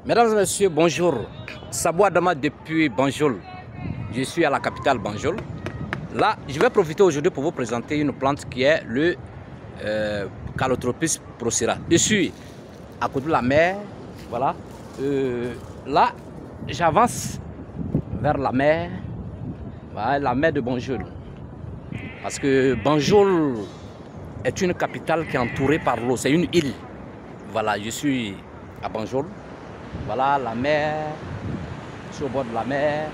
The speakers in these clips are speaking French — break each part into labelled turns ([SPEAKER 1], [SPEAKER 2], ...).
[SPEAKER 1] Mesdames et messieurs, bonjour. Sabou Adama depuis Banjul. Je suis à la capitale Banjul. Là, je vais profiter aujourd'hui pour vous présenter une plante qui est le Calotropis procera. Je suis à côté de la mer. Voilà. Là, j'avance vers la mer. Voilà, la mer de Banjul. Parce que Banjul est une capitale qui est entourée par l'eau. C'est une île. Voilà, je suis à Banjul. Voilà la mer. Je suis au bord de la mer.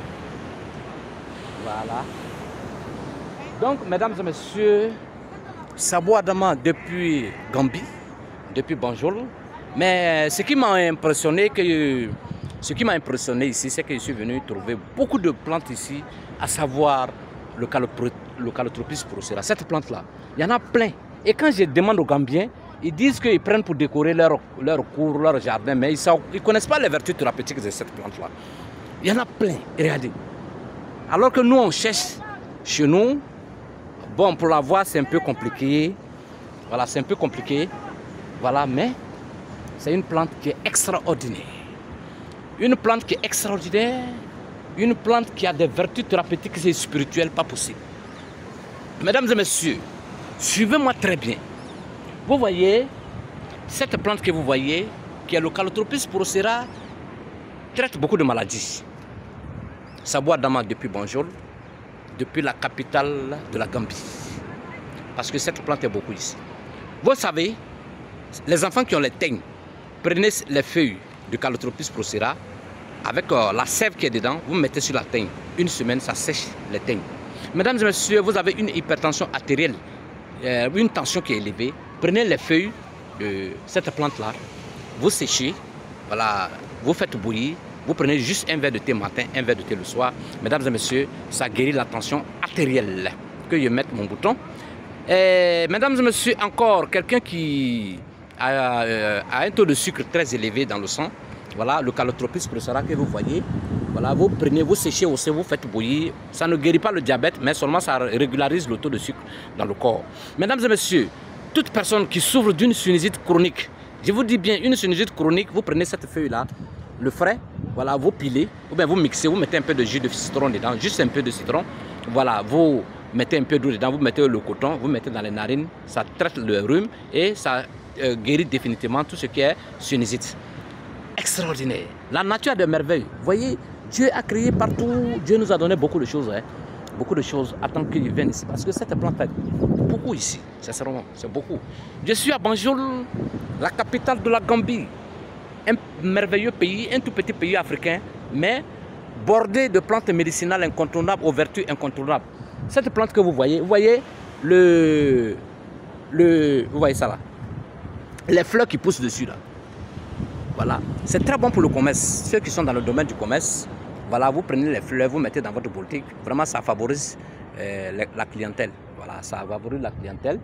[SPEAKER 1] Voilà. Donc, mesdames et messieurs, Sabou Adama depuis Gambie, depuis Banjul. Mais ce qui m'a impressionné, ici, c'est que je suis venu trouver beaucoup de plantes ici, à savoir le Calotropis procera. Cette plante-là, il y en a plein. Et quand je demande aux Gambiens, ils disent qu'ils prennent pour décorer leur cour, leur jardin, mais ils ne connaissent pas les vertus thérapeutiques de cette plante-là. Il y en a plein, regardez. Alors que nous, on cherche chez nous, bon, pour la voir, c'est un peu compliqué. Voilà, c'est un peu compliqué. Voilà, mais c'est une plante qui est extraordinaire. Une plante qui est extraordinaire, une plante qui a des vertus thérapeutiques et spirituelles pas possibles. Mesdames et messieurs, suivez-moi très bien. Vous voyez, cette plante que vous voyez, qui est le Calotropis procera, traite beaucoup de maladies. Sabou Adama depuis Banjul, depuis la capitale de la Gambie. Parce que cette plante est beaucoup ici. Vous savez, les enfants qui ont les teignes, prenez les feuilles du Calotropis procera, avec la sève qui est dedans, vous mettez sur la teigne. Une semaine, ça sèche les teignes. Mesdames et messieurs, vous avez une hypertension artérielle, une tension qui est élevée. Prenez les feuilles de cette plante-là, vous séchez, voilà, vous faites bouillir, vous prenez juste un verre de thé matin, un verre de thé le soir. Mesdames et messieurs, ça guérit la tension artérielle. Que je mette mon bouton. Et, mesdames et messieurs, encore quelqu'un qui a un taux de sucre très élevé dans le sang, voilà, le Calotropis procera que vous voyez, voilà, vous prenez, vous séchez aussi, vous faites bouillir. Ça ne guérit pas le diabète, mais seulement ça régularise le taux de sucre dans le corps. Mesdames et messieurs, toute personne qui souffre d'une sinusite chronique, je vous dis bien, une sinusite chronique, vous prenez cette feuille-là, le frais, voilà, vous pilez, ou bien vous mixez, vous mettez un peu de jus de citron dedans, juste un peu de citron, voilà, vous mettez un peu d'eau dedans, vous mettez le coton, vous mettez dans les narines, ça traite le rhume et ça guérit définitivement tout ce qui est sinusite. Extraordinaire. La nature a des merveilles. Vous voyez, Dieu a créé partout, Dieu nous a donné beaucoup de choses, hein. Beaucoup de choses attendent qu'ils viennent ici. Parce que cette plante a beaucoup ici, sincèrement, c'est beaucoup. Je suis à Banjul, la capitale de la Gambie. Un merveilleux pays, un tout petit pays africain, mais bordé de plantes médicinales incontournables, aux vertus incontournables. Cette plante que vous voyez vous voyez ça là, les fleurs qui poussent dessus là. Voilà, c'est très bon pour le commerce. Ceux qui sont dans le domaine du commerce, voilà, vous prenez les fleurs, vous mettez dans votre boutique. Vraiment, ça favorise la clientèle. Voilà, ça favorise la clientèle.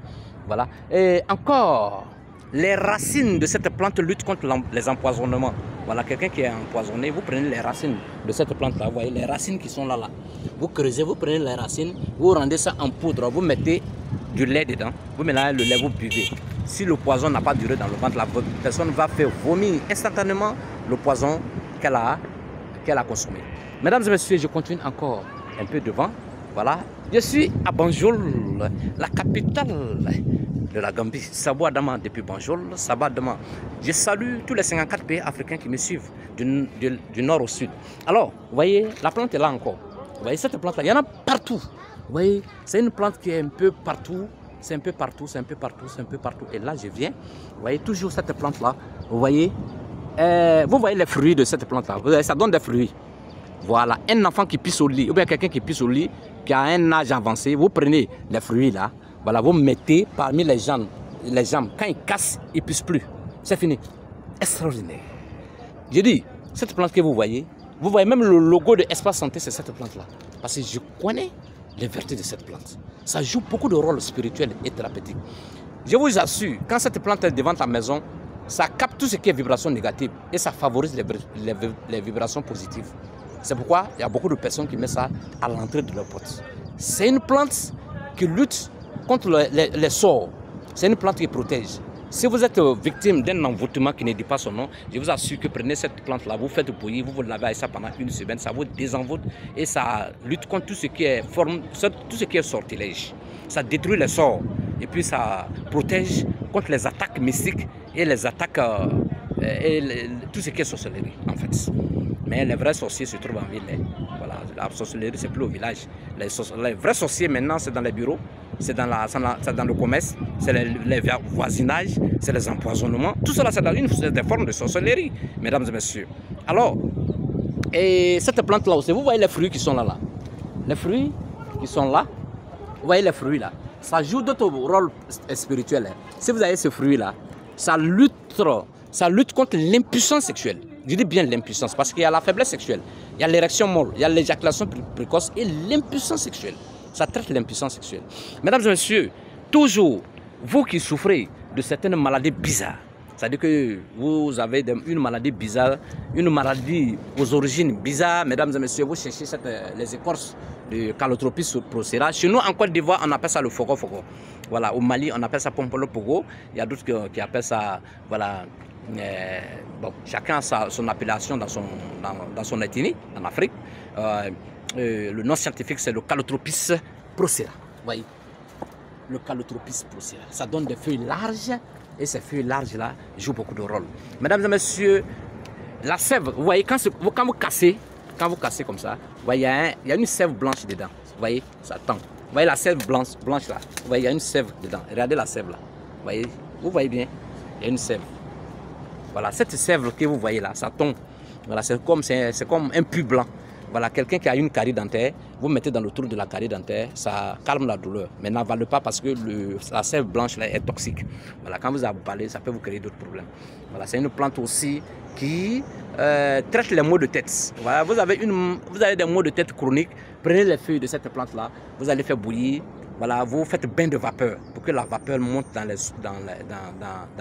[SPEAKER 1] Voilà. Et encore, les racines de cette plante luttent contre les empoisonnements. Voilà, quelqu'un qui est empoisonné, vous prenez les racines de cette plante-là. Vous voyez les racines qui sont là. Vous creusez, vous prenez les racines, vous rendez ça en poudre, vous mettez du lait dedans, vous mélangez le lait, vous buvez. Si le poison n'a pas duré dans le ventre, la personne va faire vomir instantanément le poison qu'elle a consommé. Mesdames et messieurs, je continue encore un peu devant. Voilà, je suis à Banjul, la capitale de la Gambie. Sabou Adama depuis Banjul, Sabou Adama. Je salue tous les 54 pays africains qui me suivent du nord au sud. Alors, vous voyez, la plante est là encore. Vous voyez cette plante-là, il y en a partout. Vous voyez, c'est une plante qui est un peu partout. C'est un peu partout, c'est un peu partout, c'est un peu partout. Et là, je viens. Vous voyez toujours cette plante-là. Vous voyez les fruits de cette plante-là. Ça donne des fruits. Voilà, un enfant qui pisse au lit, ou bien quelqu'un qui pisse au lit, qui a un âge avancé, vous prenez les fruits là, voilà, vous mettez parmi les jambes. Quand ils cassent, ils ne pissent plus. C'est fini. Extraordinaire. Je dis, cette plante que vous voyez même le logo de Espace Santé, c'est cette plante-là. Parce que je connais les vertus de cette plante. Ça joue beaucoup de rôles spirituels et thérapeutiques. Je vous assure, quand cette plante est devant ta maison, ça capte tout ce qui est vibration négative et ça favorise les vibrations positives. C'est pourquoi il y a beaucoup de personnes qui mettent ça à l'entrée de leur porte. C'est une plante qui lutte contre les sorts. C'est une plante qui protège. Si vous êtes victime d'un envoûtement qui ne dit pas son nom, je vous assure que prenez cette plante-là, vous faites bouillir, vous lavez avec ça pendant une semaine, ça vous désenvoûte et ça lutte contre tout ce qui est sortilège. Ça détruit les sorts et puis ça protège contre les attaques mystiques et les attaques tout ce qui est sorcellerie en fait. Mais les vrais sorciers se trouvent en ville. Voilà, la sorcellerie c'est plus au village. Les vrais sorciers maintenant c'est dans les bureaux, c'est dans le commerce, c'est les voisinages, c'est les empoisonnements. Tout cela c'est des formes de sorcellerie, mesdames et messieurs. Alors, et cette plante là aussi, vous voyez les fruits qui sont là. Les fruits qui sont là, vous voyez les fruits là. Ça joue d'autres rôles spirituels. Si vous avez ce fruit là, ça lutte contre l'impuissance sexuelle. Je dis bien l'impuissance parce qu'il y a la faiblesse sexuelle, il y a l'érection molle, il y a l'éjaculation précoce et l'impuissance sexuelle. Ça traite l'impuissance sexuelle. Mesdames et messieurs, toujours, vous qui souffrez de certaines maladies bizarres, c'est-à-dire que vous avez une maladie bizarre, une maladie aux origines bizarres, mesdames et messieurs, vous cherchez les écorces de Calotropis procera. Chez nous, en Côte d'Ivoire, on appelle ça le fogo-fogo. Voilà, au Mali, on appelle ça pompolo-pogo. Il y a d'autres qui appellent ça, voilà. Bon, chacun a son appellation dans son ethnie, en Afrique. Le nom scientifique, c'est le Calotropis procera. Vous voyez, le Calotropis procera. Ça donne des feuilles larges et ces feuilles larges-là jouent beaucoup de rôle. Mesdames et messieurs, la sève, vous voyez, quand vous cassez comme ça, vous voyez, il y a une sève blanche dedans. Vous voyez, ça tend. Vous voyez la sève blanche là. Vous voyez, il y a une sève dedans. Regardez la sève là. Vous voyez bien, il y a une sève. Voilà, cette sève que vous voyez là, ça tombe. Voilà, c'est comme un pus blanc. Voilà, quelqu'un qui a une carie dentaire, vous mettez dans le trou de la carie dentaire, ça calme la douleur. Mais n'avalez pas parce que la sève blanche là est toxique. Voilà, quand vous avalez, ça peut vous créer d'autres problèmes. Voilà, c'est une plante aussi qui traite les maux de tête. Voilà, vous avez des maux de tête chroniques, prenez les feuilles de cette plante là, vous allez faire bouillir. Voilà, vous faites bain de vapeur pour que la vapeur monte dans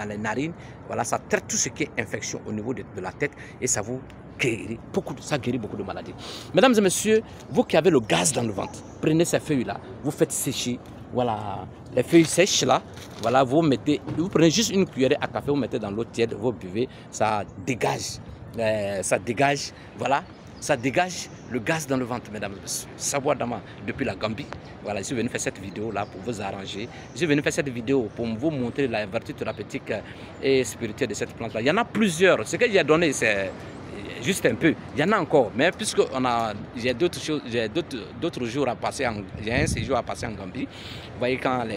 [SPEAKER 1] les narines. Voilà, ça traite tout ce qui est infection au niveau de la tête et ça vous guérit beaucoup de maladies. Mesdames et messieurs, vous qui avez le gaz dans le ventre, prenez ces feuilles-là, vous faites sécher. Voilà, les feuilles sèches là, voilà, vous prenez juste une cuillerée à café, vous mettez dans l'eau tiède, vous buvez, ça dégage, voilà. Ça dégage le gaz dans le ventre, mesdames et messieurs. Savoie Dama, depuis la Gambie. Voilà, je suis venu faire cette vidéo là pour vous arranger. Je suis venu faire cette vidéo pour vous montrer la vertu thérapeutique et spirituelle de cette plante là. Il y en a plusieurs. Ce que j'ai donné, c'est juste un peu. Il y en a encore, mais puisque j'ai d'autres jours à passer, j'ai un séjour à passer en Gambie. Vous voyez, quand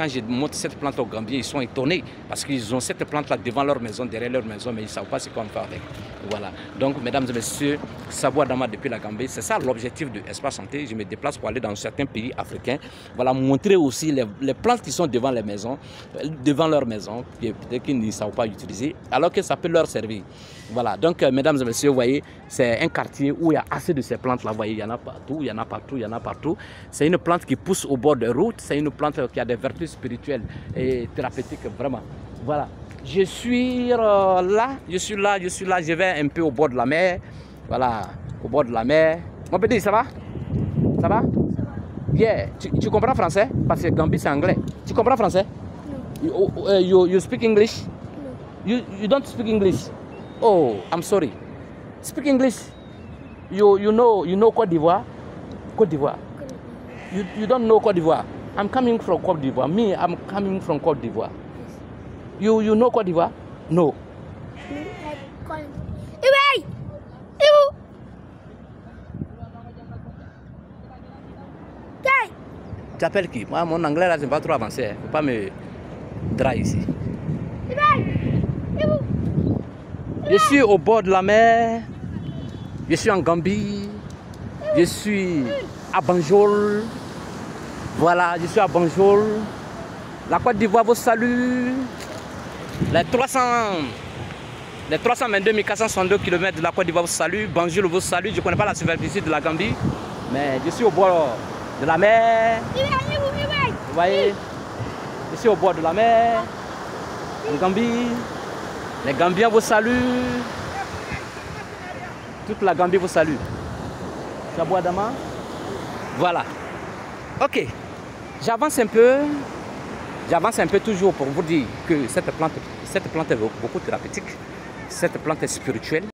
[SPEAKER 1] je montre cette plante aux Gambiens, ils sont étonnés parce qu'ils ont cette plante-là devant leur maison, derrière leur maison, mais ils ne savent pas ce qu'on fait avec. Voilà. Donc, mesdames et messieurs, Savoie Dama depuis la Gambie, c'est ça l'objectif de Espace Santé. Je me déplace pour aller dans certains pays africains. Voilà, montrer aussi les plantes qui sont devant les maisons, devant leur maison, peut-être qu'ils ne savent pas utiliser, alors que ça peut leur servir. Voilà, donc mesdames et messieurs, vous voyez, c'est un quartier où il y a assez de ces plantes-là. Vous voyez, il y en a partout, il y en a partout, il y en a partout. C'est une plante qui pousse au bord des routes, c'est une plante qui a des vertus spirituelles et thérapeutiques, vraiment. Voilà, je suis là, je vais un peu au bord de la mer. Voilà, au bord de la mer. Mon petit, ça va? Ça va? Yeah. Tu comprends français? Parce que Gambie, c'est anglais. Tu comprends français? No. You speak English? No. You don't speak English? Oh, I'm sorry. Speak English. You know Côte d'Ivoire? Côte d'Ivoire. You don't know Côte d'Ivoire? I'm coming from Côte d'Ivoire. Me, I'm coming from Côte d'Ivoire. You know Côte d'Ivoire? No. Tu appelles qui? Moi, mon anglais là, c'est pas trop avancé. Faut pas me drailler ici. Je suis au bord de la mer. Je suis en Gambie. Je suis à Banjul. Voilà, je suis à Banjul. La Côte d'Ivoire vous salue. Les 322 462 km de la Côte d'Ivoire vous salue. Banjul vous salue. Je ne connais pas la superficie de la Gambie, mais je suis au bord de la mer. Vous voyez, je suis au bord de la mer, en Gambie. Les Gambiens vous saluent. Toute la Gambie vous salue. Savoie Dama. Voilà. Ok. J'avance un peu. J'avance un peu toujours pour vous dire que cette plante est beaucoup thérapeutique. Cette plante est spirituelle.